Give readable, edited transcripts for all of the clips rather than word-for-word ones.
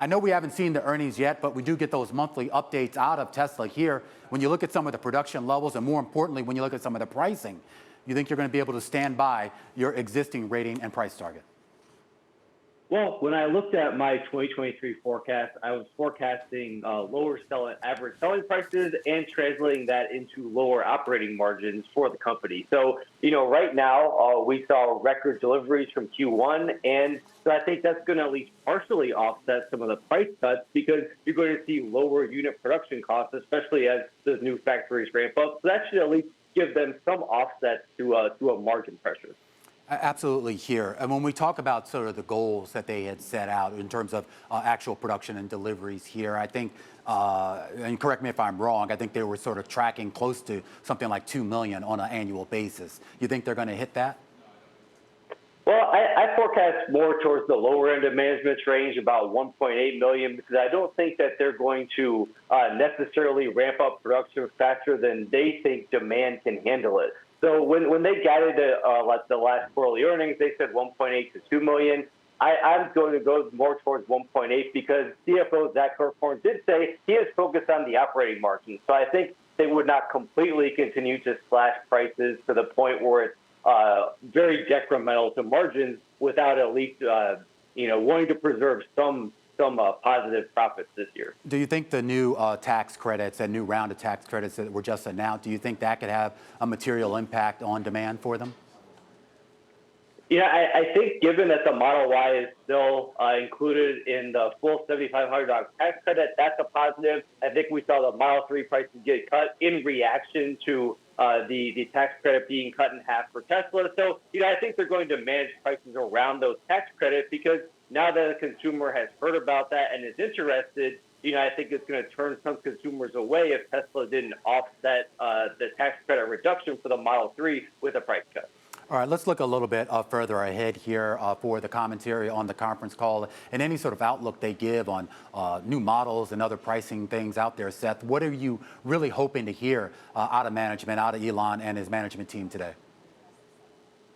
I know we haven't seen the earnings yet, but we do get those monthly updates out of Tesla here. When you look at some of the production levels, and more importantly, when you look at some of the pricing, you think you're going to be able to stand by your existing rating and price target? Well, when I looked at my 2023 forecast, I was forecasting lower average selling prices and translating that into lower operating margins for the company. So, right now we saw record deliveries from Q1, and so I think that's going to at least partially offset some of the price cuts because you're going to see lower unit production costs, especially as those new factories ramp up. So that should at least give them some offset to a margin pressure. Absolutely here. And when we talk about sort of the goals that they had set out in terms of actual production and deliveries here, I think, and correct me if I'm wrong, I think they were sort of tracking close to something like 2 million on an annual basis. You think they're going to hit that? Well, I forecast more towards the lower end of management's range, about 1.8 million, because I don't think that they're going to necessarily ramp up production faster than they think demand can handle it. So when they guided the last quarterly earnings, they said 1.8 to 2 million. I'm going to go more towards 1.8 because CFO Zach Kirkhorn did say he is focused on the operating margin. So I think they would not completely continue to slash prices to the point where it's very detrimental to margins without at least wanting to preserve some positive profits this year. Do you think the new tax credits, a new round of tax credits that were just announced, do you think that could have a material impact on demand for them? Yeah, I think given that the Model Y is still included in the full $7,500 tax credit, that's a positive. I think we saw the Model 3 prices get cut in reaction to the tax credit being cut in half for Tesla. So, I think they're going to manage prices around those tax credits because now that the consumer has heard about that and is interested, I think it's going to turn some consumers away if Tesla didn't offset the tax credit reduction for the Model 3 with a price cut. All right, let's look a little bit further ahead here for the commentary on the conference call and any sort of outlook they give on new models and other pricing things out there. Seth, what are you really hoping to hear out of management, out of Elon and his management team today?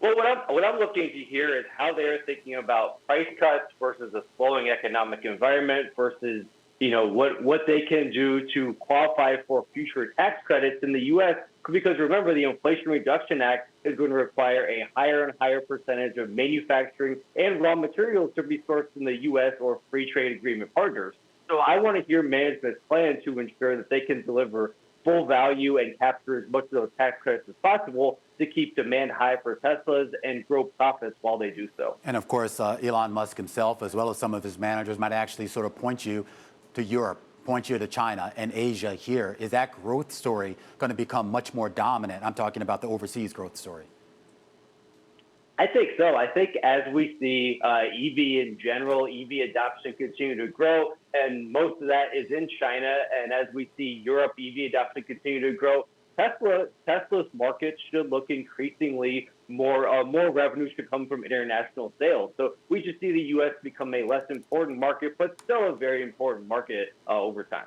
Well, what I'm looking to hear is how they're thinking about price cuts versus a slowing economic environment versus what they can do to qualify for future tax credits in the U.S. Because remember, the Inflation Reduction Act is going to require a higher and higher percentage of manufacturing and raw materials to be sourced in the U.S. or free trade agreement partners. So I want to hear management's plan to ensure that they can deliver full value and capture as much of those tax credits as possible to keep demand high for Teslas and grow profits while they do so. And of course, Elon Musk himself, as well as some of his managers, might actually sort of point you to Europe, point you to China and Asia here. Is that growth story going to become much more dominant? I'm talking about the overseas growth story. I think so. I think as we see EV in general, EV adoption continue to grow, and most of that is in China. And as we see Europe EV adoption continue to grow, Tesla's market should look increasingly more revenue should come from international sales. So we should see the U.S. become a less important market, but still a very important market over time.